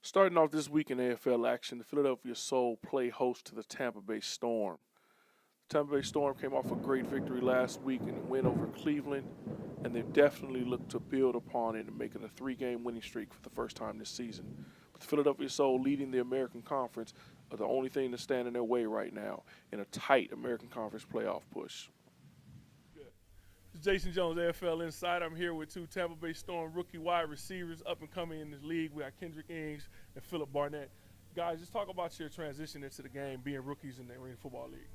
Starting off this week in AFL action, the Philadelphia Soul play host to the Tampa Bay Storm. The Tampa Bay Storm came off a great victory last week in a win over Cleveland, and they've definitely looked to build upon it and make it a three-game winning streak for the first time this season. But the Philadelphia Soul leading the American Conference are the only thing to stand in their way right now in a tight American Conference playoff push. Jason Jones, AFL Insider. I'm here with two Tampa Bay Storm rookie wide receivers up and coming in this league. We got Kendrick Ings and Philip Barnett. Guys, just talk about your transition into the game, being rookies in the Arena Football League.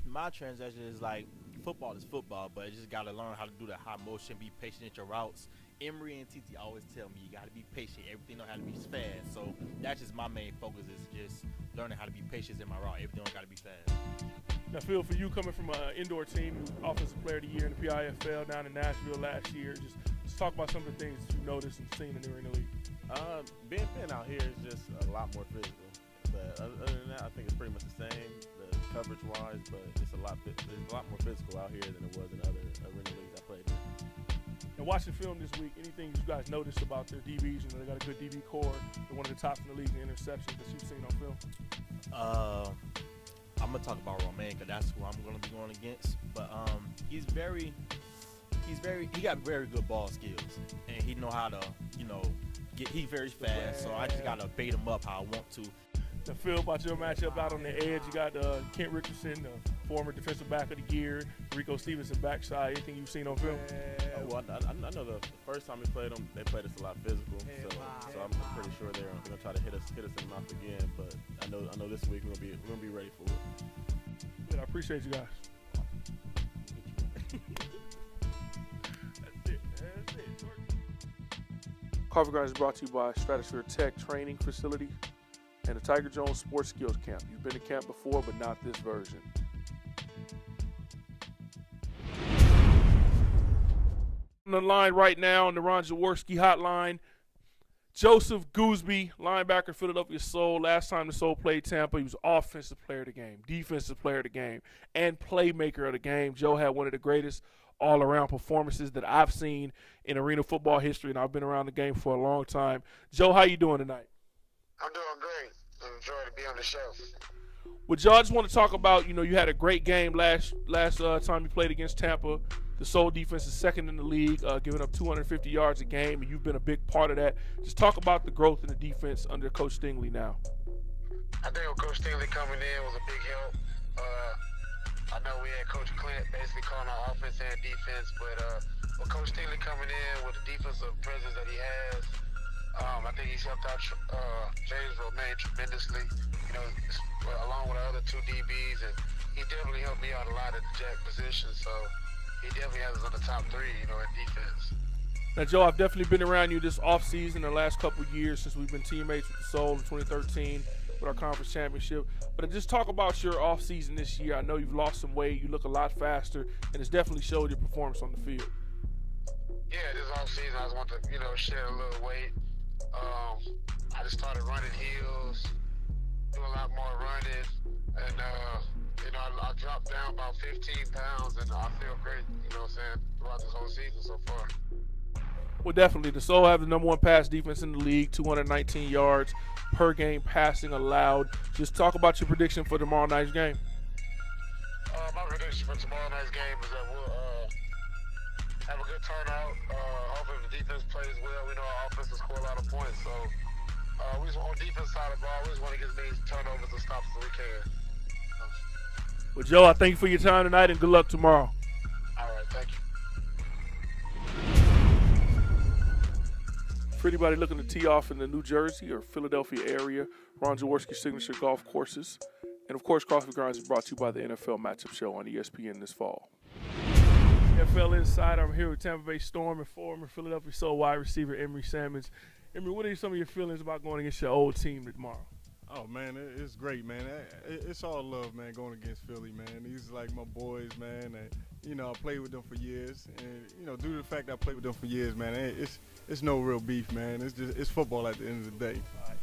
My transition is like football is football, but you just got to learn how to do the high motion, be patient at your routes. Emery and TT always tell me you got to be patient. Everything don't have to be fast. So that's just my main focus is just learning how to be patient in my route. Everything don't got to be fast. Now, Phil, for you coming from an indoor team, Offensive Player of the Year in the PIFL down in Nashville last year, just talk about some of the things that you noticed and seen in the Arena League. Being out here is just a lot more physical. But other than that, I think it's pretty much the same, the coverage-wise, but it's a lot more physical out here than it was in other arena leagues I played in. And watching film this week, anything you guys noticed about their DBs? You know, they got a good DB core. They're one of the tops in the league in interceptions that you've seen on film. I'm gonna talk about Romain because that's who I'm gonna be going against. But he got very good ball skills, and he know how to, he's very fast. So I just gotta bait him up how I want to. Now, Phil, about your matchup out on the edge, you got Kent Richardson, the former defensive back of the year, Rico Stevenson backside. Anything you've seen on film? Well, I know the first time we played them, they played us a lot physical. So I'm pretty sure they're gonna try to hit us in the mouth again. But I know this week we're gonna be ready for it. Good, I appreciate you guys. That's it. Coffee Grind is brought to you by Stratosphere Tech Training Facility and the Tiger Jones Sports Skills Camp. You've been to camp before, but not this version. On the line right now on the Ron Jaworski hotline, Joseph Goosby, linebacker, Philadelphia Soul. Last time the Soul played Tampa, he was Offensive Player of the Game, Defensive Player of the Game, and Playmaker of the Game. Joe had one of the greatest all-around performances that I've seen in arena football history, and I've been around the game for a long time. Joe, how you doing tonight? I'm doing great. I'm enjoying to be on the show. Well, Joe, I just want to talk about, you had a great game last time you played against Tampa. The Soul defense is second in the league, giving up 250 yards a game, and you've been a big part of that. Just talk about the growth in the defense under Coach Stingley now. I think with Coach Stingley coming in was a big help. I know we had Coach Clint basically calling our offense and defense, but with Coach Stingley coming in with the defensive presence that he has, I think he's helped out James Romain tremendously, along with the other two DBs, and he definitely helped me out a lot at the jack position, so he definitely has us on the top three, in defense. Now, Joe, I've definitely been around you this offseason, the last couple of years since we've been teammates with the Soul in 2013 with our conference championship. But just talk about your offseason this year. I know you've lost some weight. You look a lot faster, and it's definitely showed your performance on the field. Yeah, this offseason I just want to, shed a little weight. I just started running hills, doing a lot more running, and I dropped down about 15 pounds, and I feel great, throughout this whole season so far. Well, definitely. The Soul have the number one pass defense in the league, 219 yards per game passing allowed. Just talk about your prediction for tomorrow night's game. My prediction for tomorrow night's game is that we'll have a good turnout. Hopefully the defense plays well. We know our offense will score a lot of points, so we just, on the defense side of the ball, we just want to get as many turnovers and stops as we can. Well, Joe, I thank you for your time tonight, and good luck tomorrow. All right, thank you. For anybody looking to tee off in the New Jersey or Philadelphia area, Ron Jaworski Signature Golf Courses. And, of course, Coffee Grinds is brought to you by the NFL Matchup Show on ESPN this fall. NFL Insider, I'm here with Tampa Bay Storm and former Philadelphia Soul wide receiver Emery Salmons. Emery, what are some of your feelings about going against your old team tomorrow? Oh, man, it's great, man. It's all love, man, going against Philly, man. These are like my boys, man. And, I played with them for years. And, due to the fact that I played with them for years, man, it's no real beef, man. It's football at the end of the day. All right.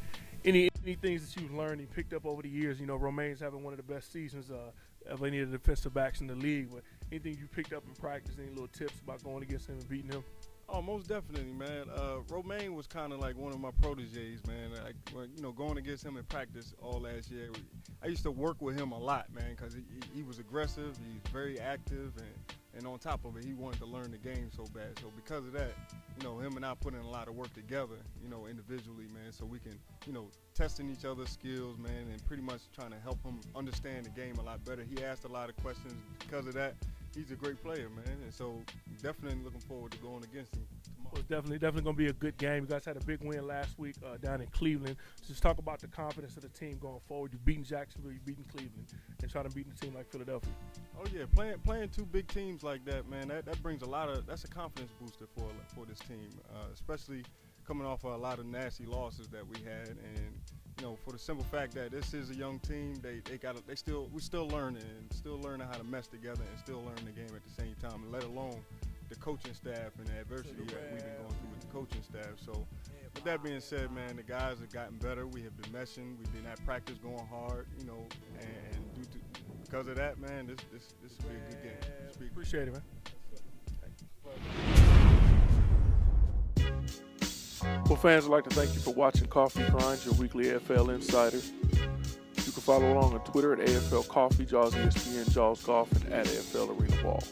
Any things that you've learned and picked up over the years? Romain's having one of the best seasons of any of the defensive backs in the league. But anything you picked up in practice, any little tips about going against him and beating him? Oh, most definitely, man. Romaine was kind of like one of my proteges, man. Like, going against him in practice all last year, I used to work with him a lot, man, because he was aggressive, he's very active, and on top of it, he wanted to learn the game so bad. So because of that, him and I put in a lot of work together, individually, man, so we can, testing each other's skills, man, and pretty much trying to help him understand the game a lot better. He asked a lot of questions because of that. He's a great player, man, and so definitely looking forward to going against him tomorrow. Well, it's definitely going to be a good game. You guys had a big win last week down in Cleveland. Just talk about the confidence of the team going forward. You've beaten Jacksonville, you've beaten Cleveland, and trying to beat a team like Philadelphia. Oh yeah, playing two big teams like that, man, that brings that's a confidence booster for this team, especially coming off of a lot of nasty losses that we had, and for the simple fact that this is a young team, we're still learning how to mesh together and still learning the game at the same time, let alone the coaching staff and the adversity that we've been going through with the coaching staff. So with that being said, man, the guys have gotten better. We have been meshing. We've been at practice going hard, and because of that, man, this will be a good game. Appreciate it, man. Well, fans, I'd like to thank you for watching Coffee Grinds, your weekly AFL Insider. You can follow along on Twitter at AFL Coffee, Jaws ESPN, Jaws Golf, and at AFL Arena Ball.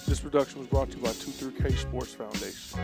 This production was brought to you by 23K Sports Foundation.